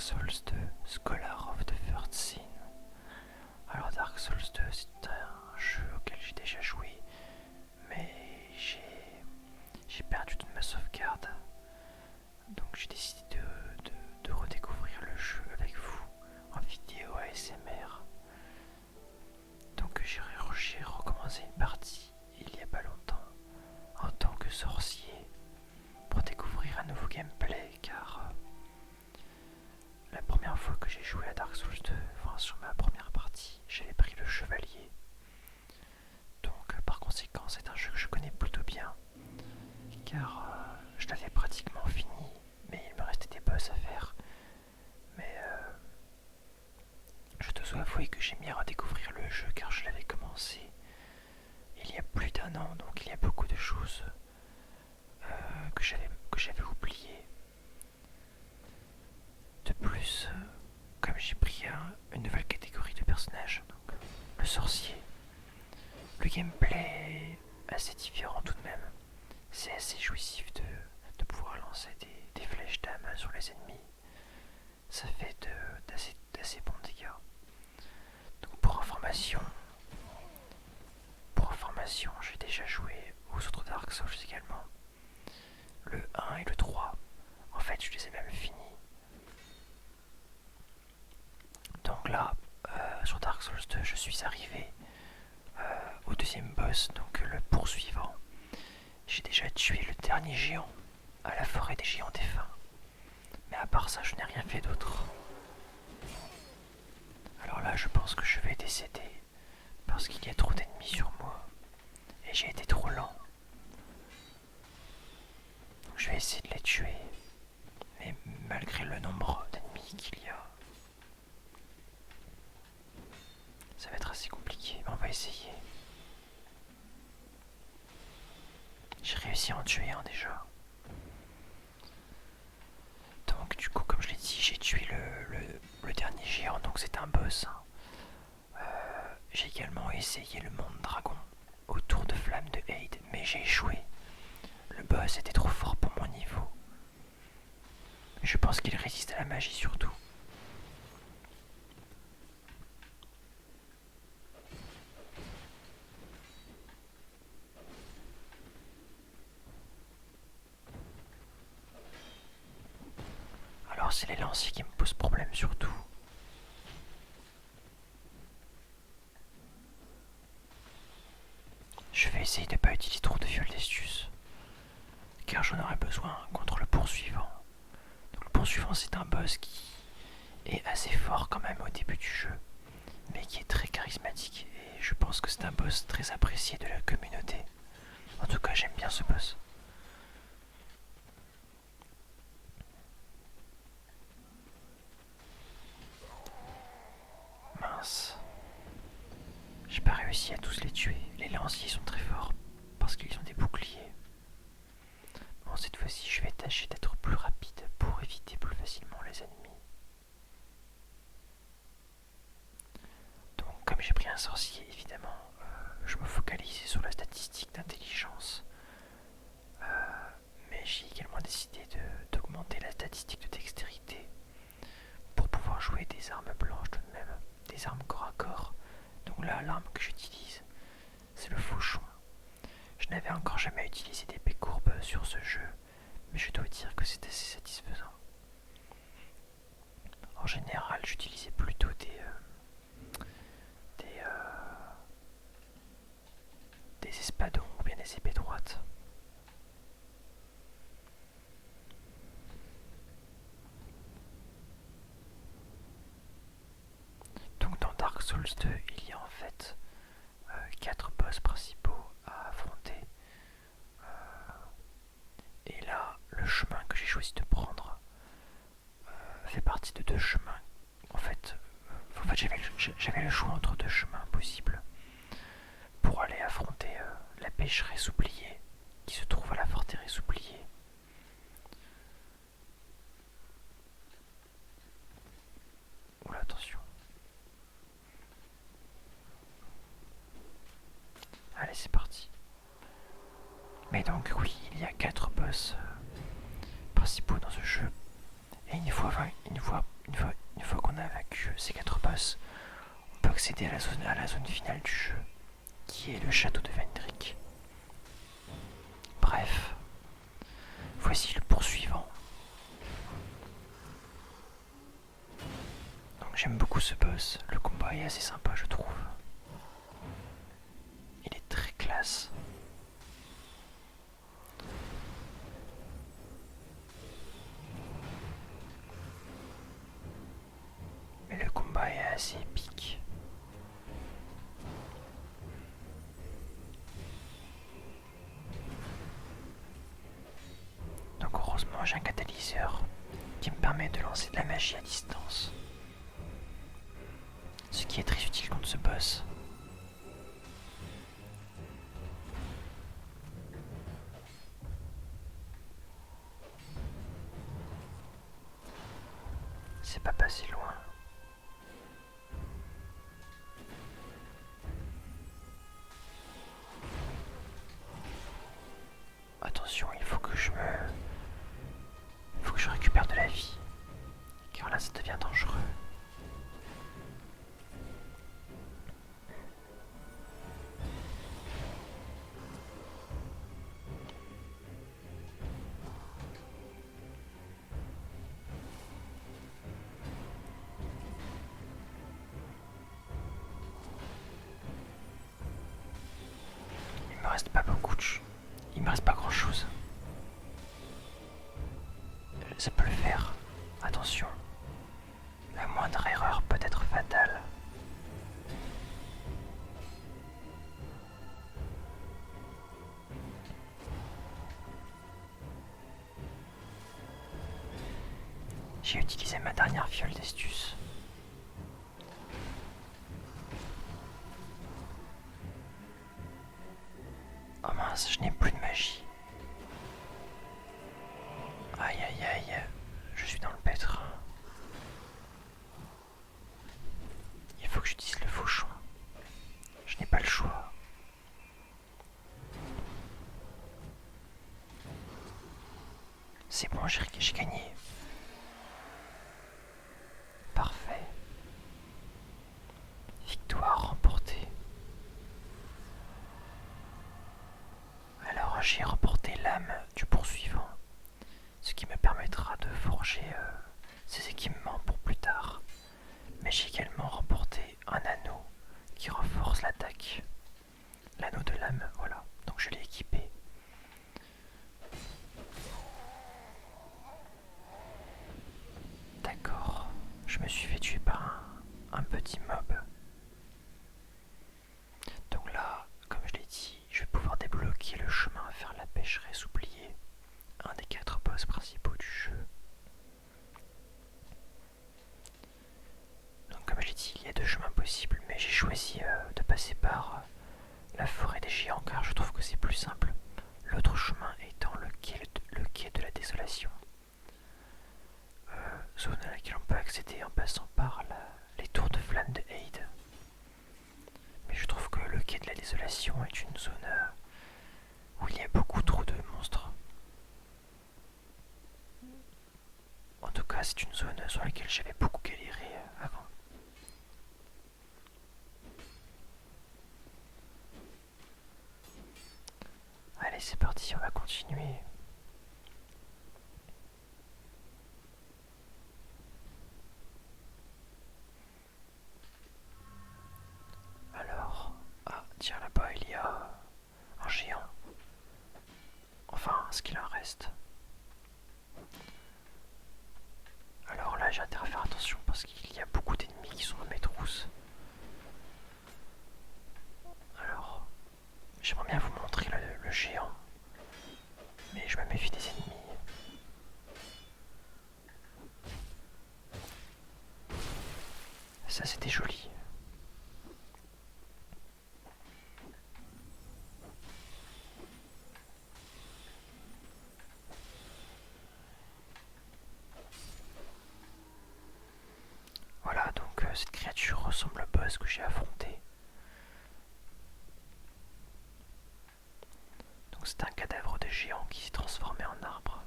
Souls 2, Scholar of the Third Sin. Alors Dark Souls 2, c'est un jeu auquel j'ai déjà joué, mais j'ai perdu toute ma sauvegarde. Donc j'ai décidé de redécouvrir le jeu avec vous en vidéo ASMR. Donc j'ai recommencé une partie il y a pas longtemps en tant que sorcier pour découvrir un nouveau gameplay, car la première fois que j'ai joué à Dark Souls 2, enfin sur ma première partie, j'avais pris le chevalier. Donc par conséquent c'est un jeu que je connais plutôt bien, car je l'avais pratiquement fini, mais il me restait des boss à faire. Mais je dois avouer que j'ai mis à redécouvrir le jeu, car je l'avais commencé il y a plus d'1 an, donc il y a beaucoup de choses que j'avais oubliées. De plus, comme j'ai pris une nouvelle catégorie de personnages, donc le sorcier, le gameplay est assez différent tout de même. C'est assez jouissif de pouvoir lancer des flèches d'âme sur les ennemis. Ça fait d'assez bons dégâts. Donc pour information, j'ai déjà joué aux autres Dark Souls également. Le 1 et le 3. En fait, je les ai même finis. Donc là, sur Dark Souls 2, je suis arrivé au deuxième boss, donc le poursuivant. J'ai déjà tué le dernier géant à la forêt des géants défunts. Mais à part ça, je n'ai rien fait d'autre. Alors là, je pense que je vais décéder parce qu'il y a trop d'ennemis sur moi et j'ai été trop lent. Donc je vais essayer de les tuer, mais malgré le nombre d'ennemis qu'il y a, ça va être assez compliqué, mais on va essayer. J'ai réussi à en tuer un déjà. Donc du coup, comme je l'ai dit, j'ai tué le dernier géant, donc c'est un boss. J'ai également essayé le monde dragon autour de Flamme de Haid, mais j'ai échoué. Le boss était trop fort pour mon niveau. Je pense qu'il résiste à la magie surtout. Alors c'est les lanciers qui me posent problème surtout. Je vais essayer de ne pas utiliser trop de viol d'estus, car j'en aurai besoin contre le poursuivant. Donc le poursuivant, c'est un boss qui est assez fort quand même au début du jeu, mais qui est très charismatique, et je pense que c'est un boss très apprécié de la communauté. En tout cas, j'aime bien ce boss. Mince. J'ai pas réussi à tous les tuer. Les lanciers sont très forts parce qu'ils ont des boucliers. Bon, cette fois-ci, je vais tâcher d'être plus rapide pour éviter plus facilement les ennemis. Donc, comme j'ai pris un sorcier, évidemment, je me focalisais sur la statistique d'intelligence. Mais j'ai également décidé d'augmenter la statistique de dextérité pour pouvoir jouer des armes blanches tout de même, des armes corps à corps. Donc là, l'arme que j'utilise, c'est le fauchon. Je n'avais encore jamais utilisé d'épée courbe sur ce jeu, mais je dois dire que c'est assez satisfaisant. En général, j'utilisais plutôt des espadons ou bien des épées droites. Donc dans Dark Souls 2, il y a en fait 4 boss principaux à affronter. Et là, le chemin que j'ai choisi de prendre fait partie de 2 chemins. En fait, j'avais le choix entre 2 chemins possibles pour aller affronter la pécheresse oubliée qui se trouve à la forteresse oubliée. Oula, attention. Allez, c'est parti. Mais donc oui, il y a 4 boss principaux dans ce jeu. Et une fois qu'on a vaincu ces 4 boss, on peut accéder à la zone finale du jeu, qui est le château de Vendrick. Bref, voici le poursuivant. Donc j'aime beaucoup ce boss, le combat est assez sympa je trouve. Il est très classe. Mais le combat est assez épique. Donc heureusement j'ai un catalyseur qui me permet de lancer de la magie à distance. Ce qui est très utile contre ce boss. C'est pas passé loin. Attention, il faut que je récupère de la vie. Car là ça devient dangereux. Il me reste pas beaucoup de... Il me reste pas grand chose. Ça peut le faire. Attention. La moindre erreur peut être fatale. J'ai utilisé ma dernière fiole d'estus. Oh mince, je n'ai plus de magie. Aïe aïe aïe, je suis dans le pétrin. Il faut que j'utilise le fauchon. Je n'ai pas le choix. C'est bon, j'ai gagné. Parfait. Victoire remportée. Alors j'ai remporté l'âme du poursuivant, ce qui me permettra de forger ces équipements pour plus tard. Mais j'ai également remporté un anneau qui renforce l'attaque. L'anneau de l'âme, voilà. Donc je l'ai équipé. D'accord. Je me suis fait tuer par un petit mob. Donc là, comme je l'ai dit, je vais pouvoir débloquer le chemin vers la pécheresse oubliée, un des 4 boss principaux du jeu. Donc comme je l'ai dit, il y a 2 chemins possibles, mais j'ai choisi de passer par la forêt des géants car je trouve que c'est plus simple. L'autre chemin étant le quai de la désolation. Zone à laquelle on peut accéder en passant par les tours de flammes de Haid. Mais je trouve que le quai de la désolation est une zone où il y a beaucoup trop de monstres. En tout cas, c'est une zone sur laquelle j'avais beaucoup galéré avant. Allez, c'est parti, on va continuer. Alors, ah, tiens, là-bas, il y a un géant. Enfin, ce qu'il en reste. Alors là, j'ai intérêt à faire attention parce qu'il y a beaucoup d'ennemis qui sont dans mes trousses. Alors, j'aimerais bien vous montrer le géant, mais je me méfie des ennemis. Ça, c'était joli. Voilà, donc cette créature ressemble au boss que j'ai affronté. Donc c'est un cadavre de géant qui s'est transformé en arbre.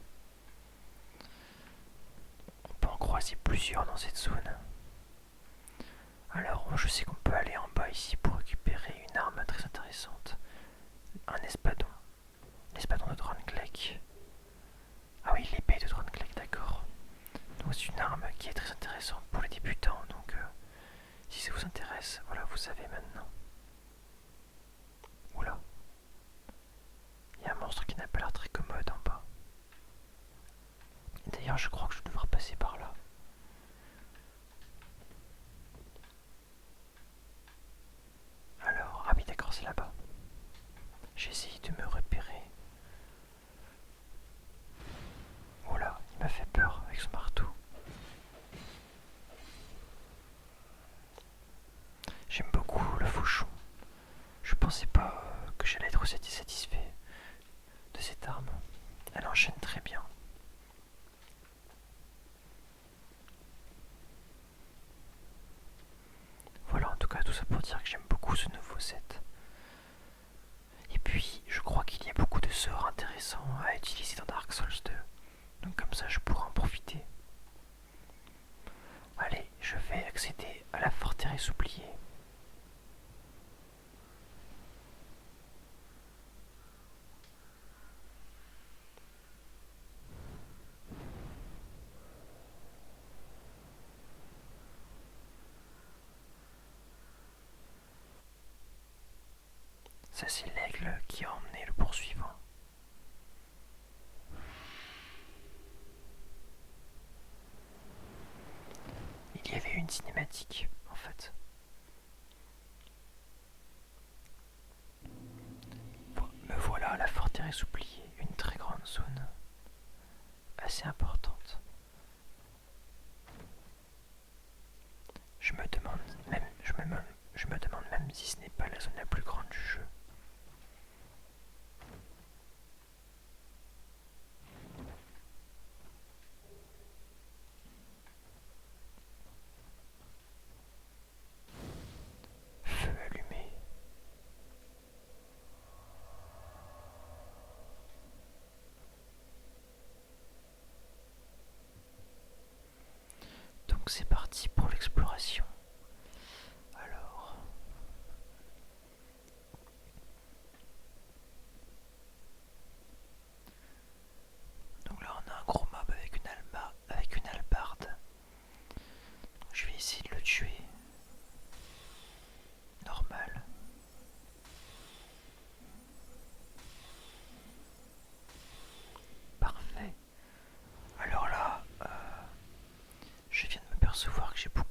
On croisé plusieurs dans cette zone. Alors, je sais qu'on peut aller en bas ici pour récupérer une arme très intéressante. Un espadon. L'espadon de Drangleic. Ah oui, l'épée de Drangleic, d'accord. Donc c'est une arme qui est très intéressante pour les débutants. Donc, si ça vous intéresse, voilà, vous savez maintenant. Oula. Il y a un monstre qui n'a pas l'air très commode en bas. D'ailleurs, je crois que je vais devoir passer par là. Alors, ah oui, d'accord, c'est là-bas. J'ai essayé de me repérer. Oula, il m'a fait peur avec son marteau. J'aime beaucoup le fauchon. Je pensais pas que j'allais être aussi satisfait de cette arme. Elle enchaîne très bien. Voilà, en tout cas, tout ça pour dire que j'aime beaucoup ce nouveau set. Et puis, je crois qu'il y a beaucoup de sorts intéressants à utiliser dans Dark Souls 2. Donc comme ça, je pourrai en profiter. Allez, je vais accéder à la forteresse oubliée. Ça, c'est l'aigle qui a emmené le poursuivant. Il y avait une cinématique, en fait. Me voilà à la forteresse oubliée, une très grande zone, assez importante. Je me demande même si ce n'est pas la zone la plus grande du jeu. Feu allumé. Donc c'est parti pour l'exploration. Alors, donc là on a un gros mob avec une hallebarde. Je vais essayer de le tuer. Normal. Parfait. Alors là, je viens de me percevoir que j'ai beaucoup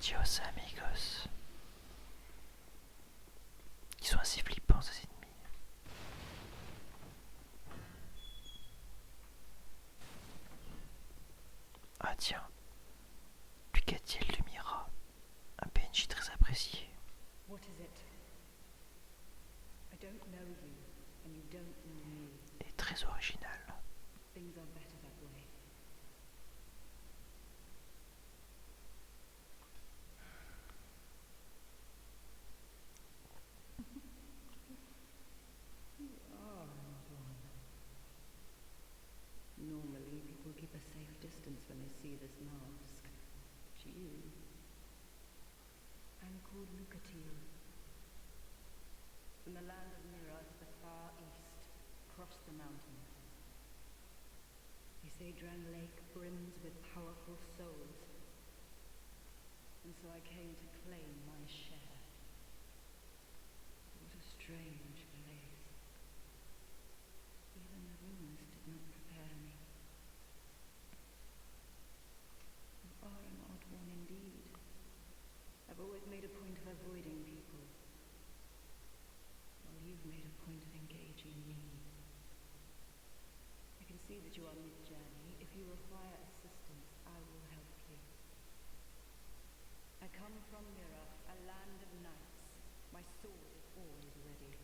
Adios amigos. Ils sont assez flippants ces ennemis. Ah tiens, Lucatiel de Mira, un PNJ très apprécié. What is it? I don't know you, and you don't know me. Et très original. Things are better that way. You are not one. Normally, people keep a safe distance when they see this mask. But you... I'm called Lucatil. From the land of Mira to the far east, across the mountains. They say Dran Lake brims with powerful souls. And so I came to claim my share. What a strange place. Even the ruins did not prepare me. You are an odd one indeed. I've always made a point of avoiding people. While you've made a point of engaging me. I can see that you are mid-journey. If you require assistance, I will help you. I come from Mira, a land of knights. My sword is always ready.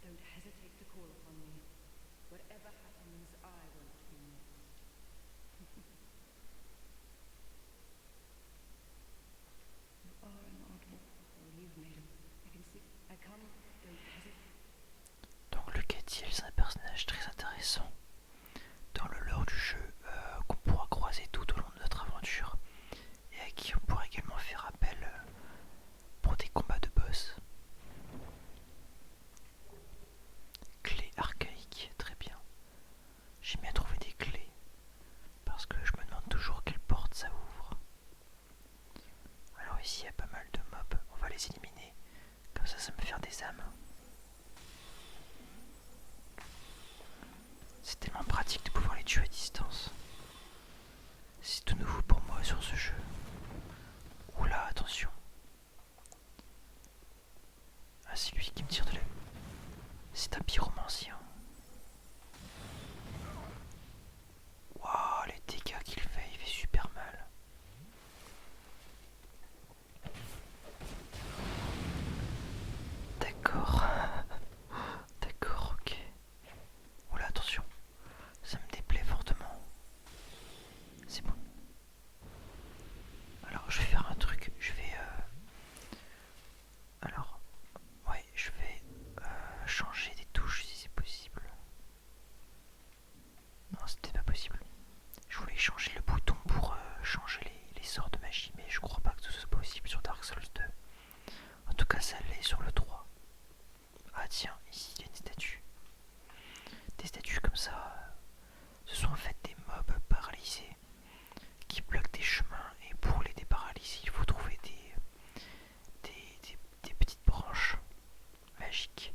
Don't hesitate to call upon me. Whatever happens, I won't be missed. You are an odd one. Well, you've made it. I can see. I come. Don't hesitate. Donc Lucatiel, c'est un personnage très intéressant dans le lore du jeu qu'on pourra croiser tout au long de notre aventure et à qui on pourra également faire appel pour des combats de boss. Clé archaïque, très bien. J'aime bien trouver des clés parce que je me demande toujours quelle porte ça ouvre. Alors ici il y a pas mal de mobs, on va les éliminer, comme ça me fait des âmes. C'est tellement pratique de pouvoir les tuer à distance. C'est tout nouveau pour moi sur ce jeu. Oula, attention. Ah, c'est lui qui me tire de la... C'est un pyromancien. Waouh, les dégâts qu'il fait, il fait super mal. D'accord. D'accord, ok. Oula, attention. Ça me déplaît fortement. C'est bon. Alors, je vais faire un truc. Je vais... Alors, ouais, je vais changer des touches si c'est possible. Non, c'était pas possible. Je voulais changer le bouton pour changer les sorts de magie, mais je crois pas que ce soit possible sur Dark Souls 2. En tout cas, ça l'est sur le 3. Ah tiens, ici il y a une statue. Des statues comme ça, ce sont en fait des mobs paralysés qui bloquent des chemins, et pour les déparalyser, il faut trouver des petites branches magiques.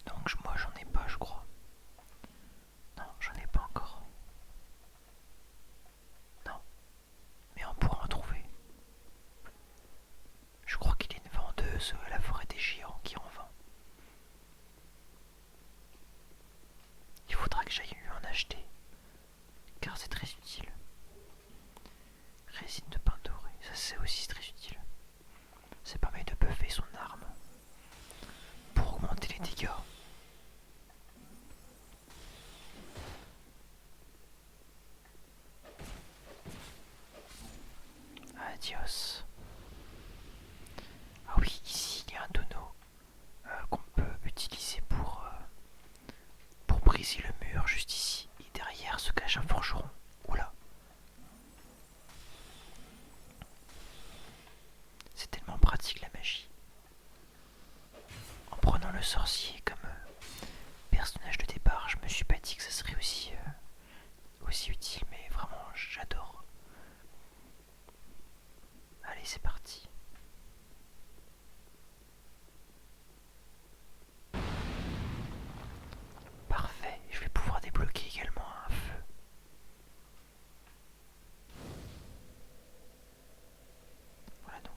Donc moi j'en ai pas, je crois. Non, j'en ai pas encore. Non, mais on pourra en trouver. Je crois qu'il y a une vendeuse à la forêt des géants qui en vend. Il faudra que j'aille lui en acheter, car c'est très utile. Résine de pain doré, ça c'est aussi très utile. Ça permet de buffer son arme pour augmenter les dégâts. Adios. Ah oui, ici il y a un tonneau qu'on peut utiliser pour briser le mur juste ici. Et derrière se cache un forgeron. Oula. C'est tellement pratique la magie. En prenant le sorcier comme personnage de départ, je me suis pas dit que ça serait aussi utile, mais vraiment j'adore. Allez, c'est parti. Parfait, je vais pouvoir débloquer également un feu.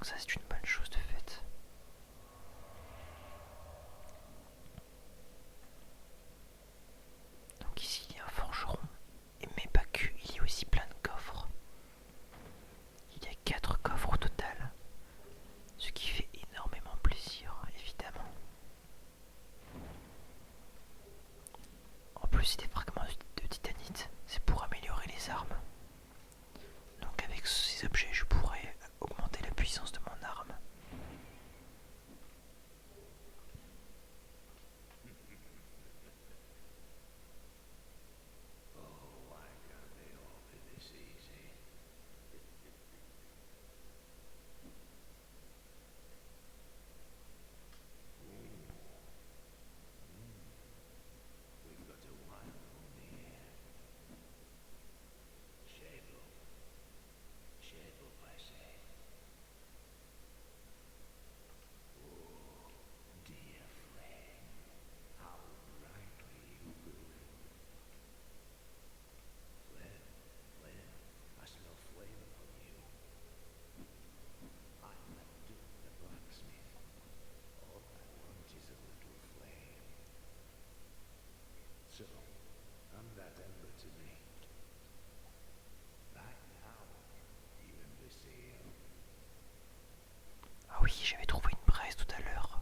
Donc ça c'est une bonne chose de fait. Donc ici il y a un forgeron, mais pas que, il y a aussi plein de coffres. Il y a 4 coffres au total, ce qui fait énormément plaisir, évidemment. En plus, c'est des fragments de titanite, c'est pour améliorer les armes. Donc avec ces objets, je pourrais augmenter la puissance de mon arme. Ah oui, j'avais trouvé une braise tout à l'heure.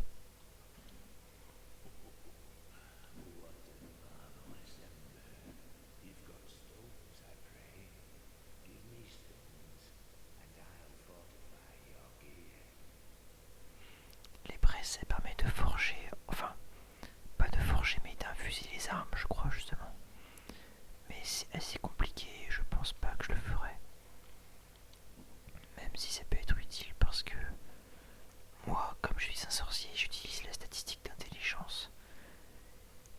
Les braises, ça permet de forger, enfin, pas de forger, mais d'infuser les armes, je crois, justement. Mais c'est assez compliqué, je pense pas que je le ferai. Même si ça peut être utile parce que moi, comme je suis un sorcier, j'utilise la statistique d'intelligence.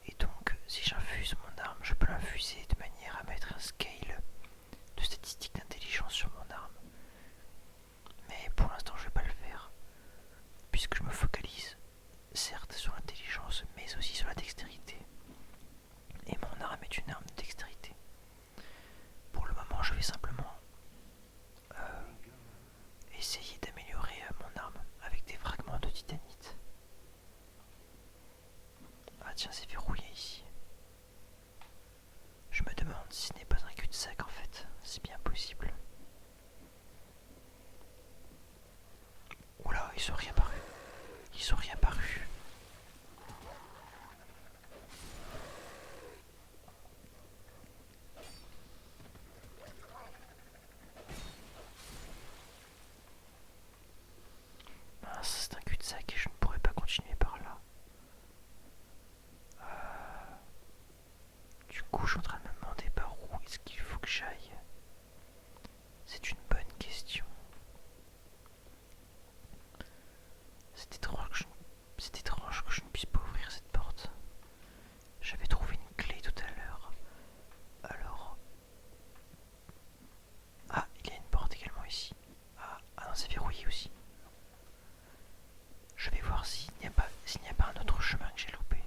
Et donc, si j'infuse mon arme, je peux l'infuser de manière à mettre un scale de statistique d'intelligence sur mon arme. Mais pour l'instant, je vais pas le faire, puisque je me focalise, certes, sur l'intelligence, mais aussi sur la dextérité. Et mon arme est une arme de dextérité. Pour le moment, je vais simplement essayer d'améliorer mon arme avec des fragments de titanite. Ah tiens, c'est verrouillé ici. Je me demande si ce n'est pas un cul-de-sac en fait, c'est bien possible. Oula, ils sont réapparus. Ils sont réapparus. Mince, c'est un cul-de-sac et je ne pourrais pas continuer par là. Du coup, je suis en train de me demander par où est-ce qu'il faut que j'aille. C'est une bonne question. C'est étrange que je ne puisse pas ouvrir cette porte. J'avais trouvé une clé tout à l'heure. Alors... Ah, il y a une porte également ici. Ah non, c'est verrouillé aussi. Je vais voir s'il n'y a pas un autre chemin que j'ai loupé.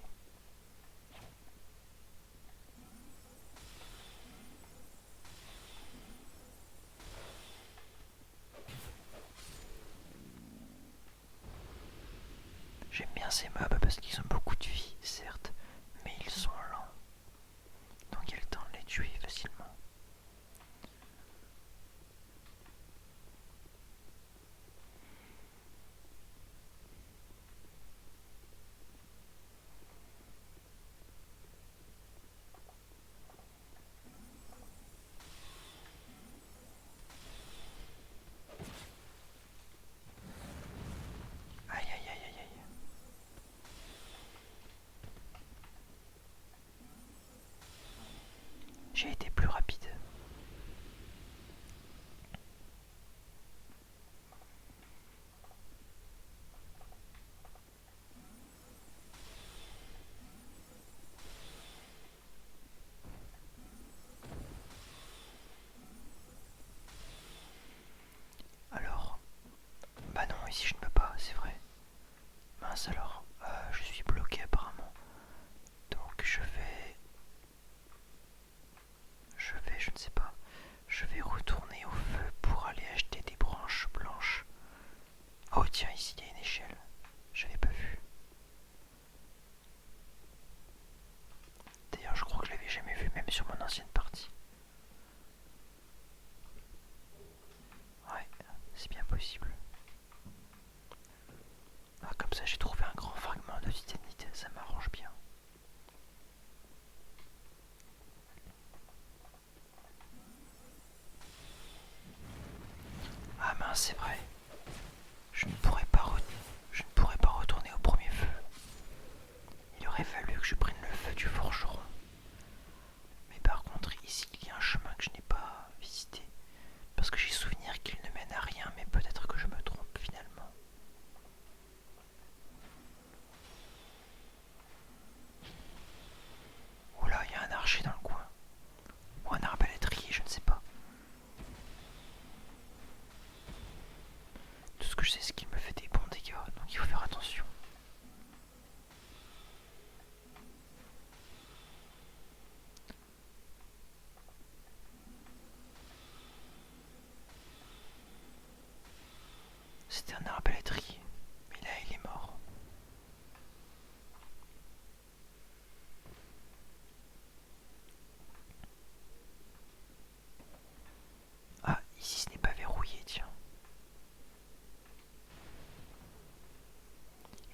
J'aime bien ces mobs parce qu'ils ont beaucoup de vie, certes, mais ils sont lents. Donc il y a le temps de les tuer facilement. Aïe aïe aïe aïe aïe. J'ai été plus rapide. Alors, bah non, ici je ne peux pas, c'est vrai. Mince alors, je suis bloqué apparemment. Donc je vais c'est ce qui me fait des bons dégâts, donc il faut faire attention. C'était un arbalétrier, mais là il est mort. Ah, ici ce n'est pas verrouillé, tiens.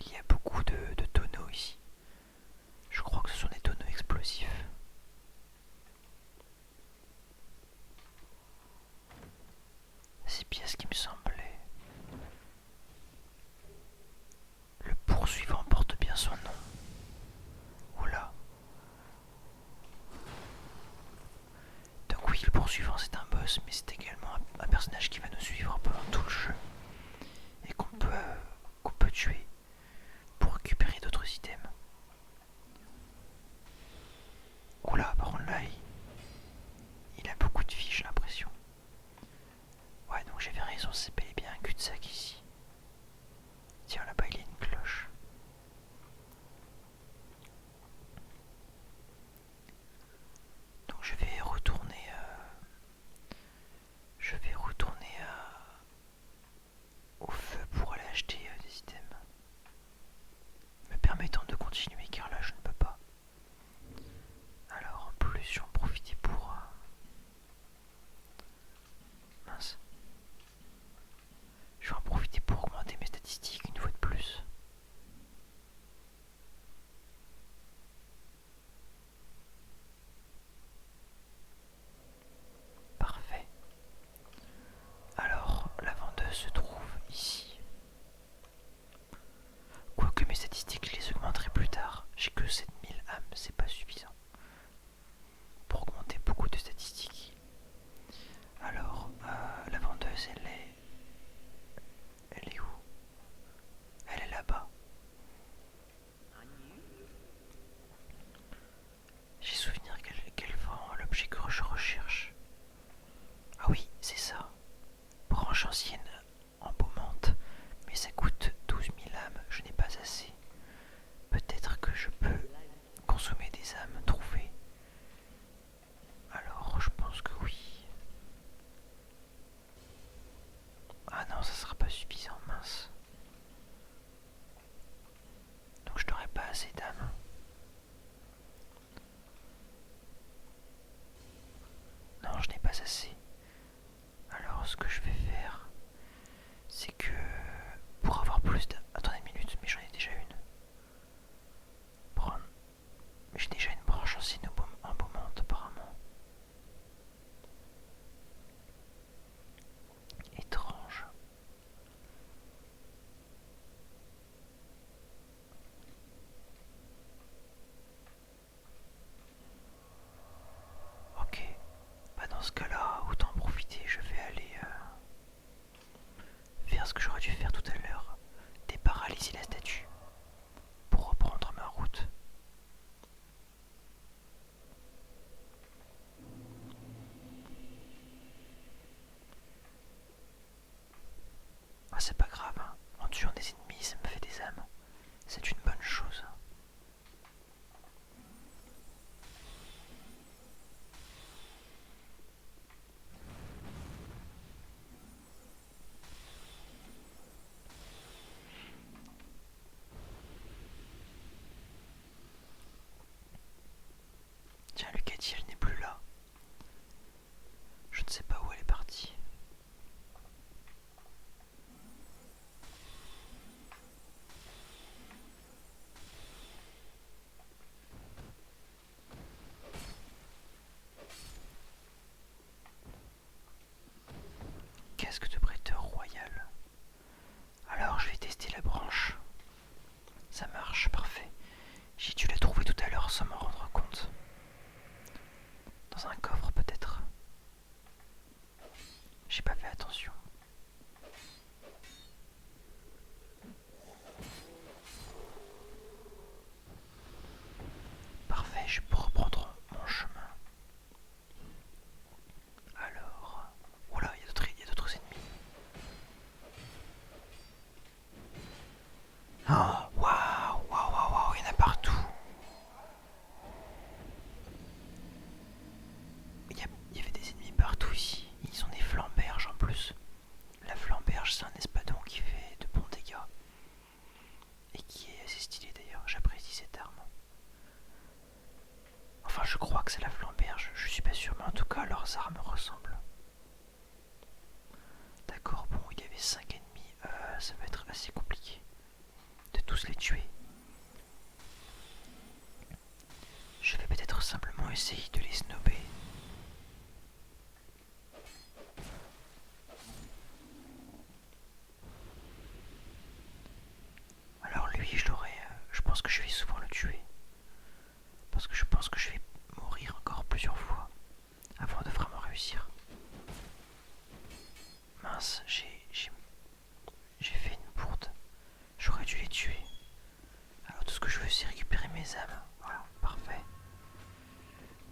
Il y a beaucoup de tonneaux ici. Je crois que ce sont des tonneaux explosifs. C'est bien ce qui me semblait. Le poursuivant porte bien son nom. Oula. Donc oui, le poursuivant c'est un boss, mais c'est également un personnage qui va nous suivre pendant tout le jeu. Et qu'on peut tuer pour récupérer d'autres items. Oula, par contre là, il a beaucoup de vie, j'ai l'impression. Ouais, donc j'avais raison, c'est bel et bien un cul-de-sac ici. Tiens, là-bas il y a une cloche. Donc je vais retourner au feu pour aller acheter des items. Me permettant de continuer car là je ne peux pas. Alors en plus j'en profite pour... mince. Je vais en profiter pour augmenter mes statistiques une fois de plus. Parfait. Alors, la vendeuse se trouve ici. Quoique mes statistiques, je les augmenterai plus tard. J'ai que 7000 âmes, c'est pas suffisant pour augmenter beaucoup de statistiques. Alors, la vendeuse, elle est où? Elle est là-bas. J'ai souvenir qu'elle vend l'objet que je recherche. Ah oui, c'est ça. Branche ancienne embaumante, mais ça coûte 12 000 âmes, je n'ai pas assez. Peut-être que je peux consommer des âmes trouvées. Alors, je pense que oui. Ah non, ça sera pas suffisant, mince. Donc je n'aurai pas assez d'âmes. Non, je n'ai pas assez. Alors, ce que je vais faire, c'est que pour avoir plus d'âmes... Attendez une minute, mais j'en ai déjà une. Prendre... J'ai déjà une branche ancienne embaumante, apparemment. Étrange. Ok. Bah dans ce cas-là, 5 ennemis, ça va être assez compliqué de tous les tuer. Je vais peut-être simplement essayer de les snobber. Alors lui, je pense que je vais souvent le tuer. Parce que je pense que je vais mourir encore plusieurs fois avant de vraiment réussir. Mince, j'ai fait une bourde. J'aurais dû les tuer. Alors tout ce que je veux, c'est récupérer mes âmes. Voilà, parfait.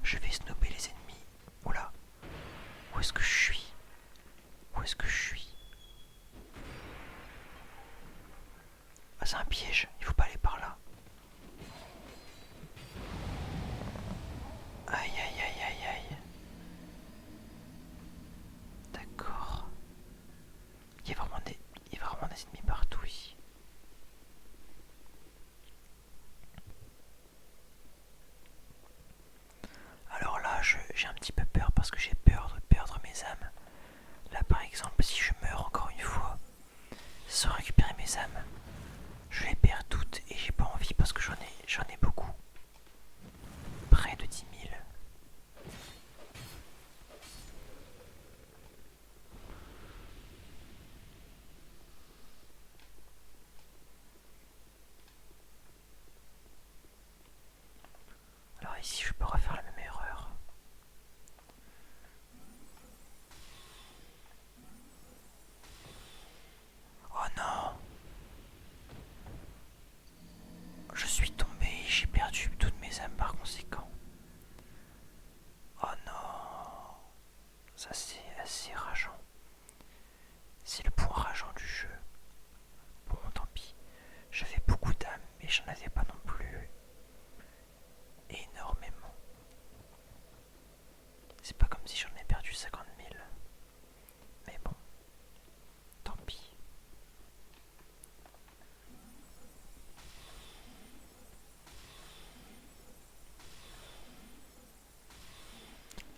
Je vais snobber les ennemis. Oula, où est-ce que je suis? Où est-ce que je suis? Ah, c'est un piège, il faut pas aller par là. Aïe aïe aïe aïe aïe. D'accord. Il y a vraiment des ennemis partout ici. Alors là, j'ai un petit peu peur parce que j'ai peur de perdre mes âmes. Là par exemple, si je meurs encore une fois, sans récupérer mes âmes, je les perds toutes et j'ai pas envie parce que j'en ai beaucoup. Près de 10 000. Alors ici, je peux refaire la même erreur. Oh non! Je suis tombé et j'ai perdu toutes mes âmes par conséquent. Oh non! Ça c'est assez rageant. C'est le point rageant du jeu. Bon, tant pis. J'avais beaucoup d'âmes, mais j'en avais pas non plus énormément. C'est pas comme si j'en ai perdu 50 000. Mais bon, tant pis.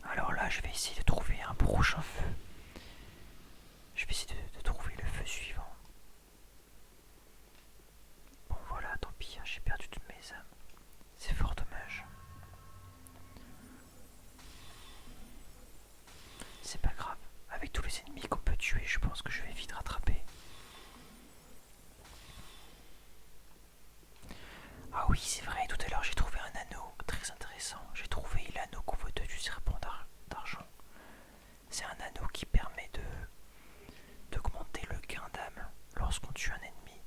Alors là, je vais essayer de trouver un prochain feu. Je vais essayer de trouver le feu suivant. Bon voilà, tant pis, hein, j'ai perdu toutes mes âmes. C'est fort dommage. C'est pas grave. Avec tous les ennemis qu'on peut tuer, je pense que je vais vite rattraper. Ah oui, c'est vrai, tout à l'heure j'ai trouvé un anneau très intéressant. J'ai trouvé l'anneau convoiteux du serpent d'argent. C'est un anneau qui permet d'augmenter le gain d'âme lorsqu'on tue un ennemi.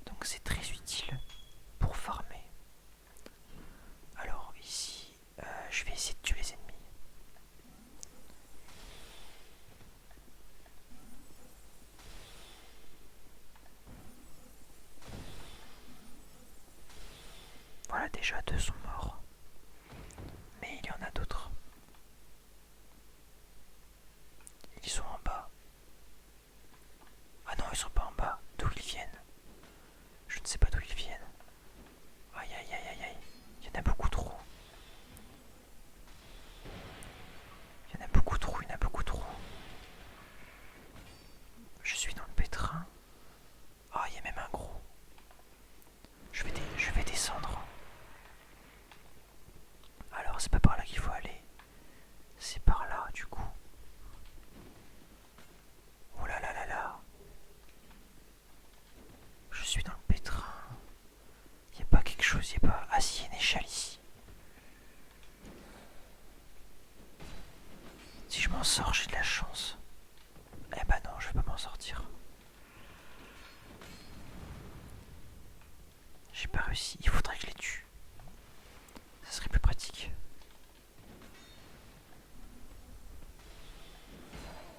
Donc c'est très utile pour farmer. Alors ici, je vais essayer de tuer les ennemis. Voilà, déjà 2 sont morts. Mais il y en a d'autres. Ils sont en bas. Ah non, ils sont pas en bas. D'où ils viennent? Je ne sais pas d'où ils viennent. Aïe aïe aïe aïe aïe. Il y en a beaucoup trop. Il y en a beaucoup trop, il y en a beaucoup trop. Je suis dans le pétrin. Ah, il y a même un gros. Je vais descendre. Alors, c'est pas par là qu'il faut aller. C'est par là, du coup. Oh là là là là. Je suis dans le pétrin. Il n'y a pas quelque chose, il n'y a pas... Ah si, il y a une échelle ici. Si je m'en sors, j'ai de la chance. Eh bah non, je vais pas m'en sortir. J'ai pas réussi, il faudrait que je les tue. Ça serait plus pratique.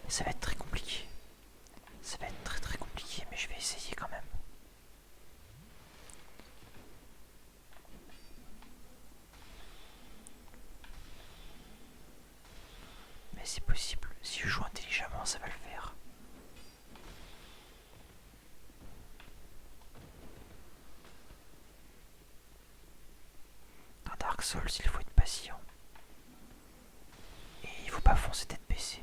Ça va être très compliqué. Ça va être très très compliqué, mais je vais essayer quand même. Mais c'est possible, si je joue intelligemment, ça va le faire. Dans Dark Souls, il faut être patient. Et il faut pas foncer tête baissée.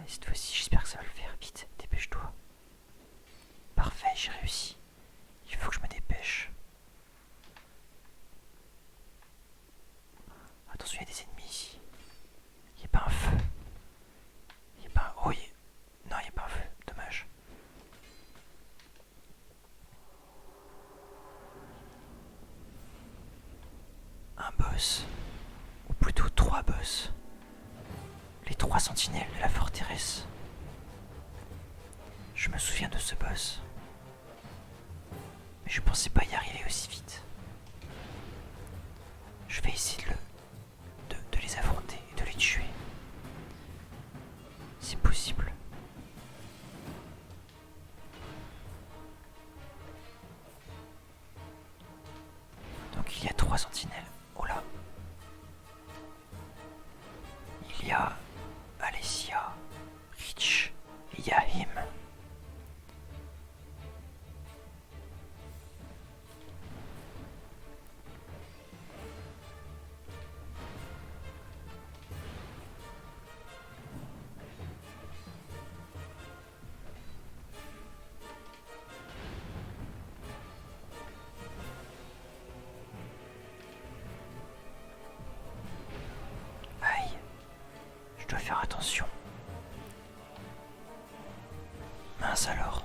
cette fois-ci, j'espère que ça va le faire. Vite, dépêche-toi. Parfait, j'ai réussi. Il faut que je me dépêche. Attention, il y a des ennemis ici. Il n'y a pas un feu. Il n'y a pas un... Oh, non, il n'y a pas un feu. Dommage. Un boss. Ou plutôt 3 boss. Les 3 sentinelles de la forteresse. Je me souviens de ce boss. Mais je pensais pas y arriver aussi vite. Je vais essayer de les affronter et de les tuer. C'est possible. Donc il y a 3 sentinelles. Oh là. Il y a Alessia, Rich et Yahim. Aïe, je dois faire attention. Mince alors.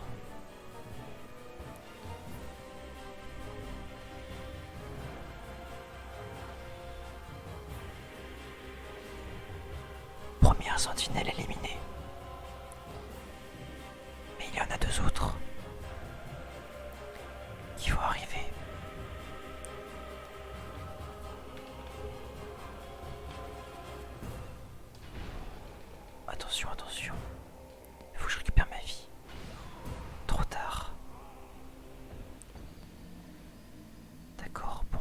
Première sentinelle éliminée. Mais il y en a 2 autres qui vont arriver. Attention, attention. Il faut que je récupère ma vie. Trop tard. D'accord, bon.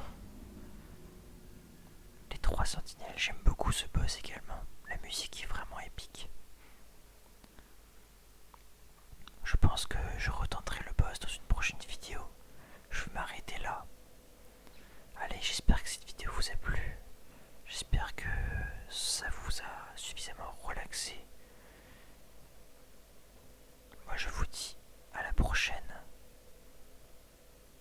Les 3 sentinelles, j'aime beaucoup ce boss également. La musique est vraiment épique. Je pense que je retente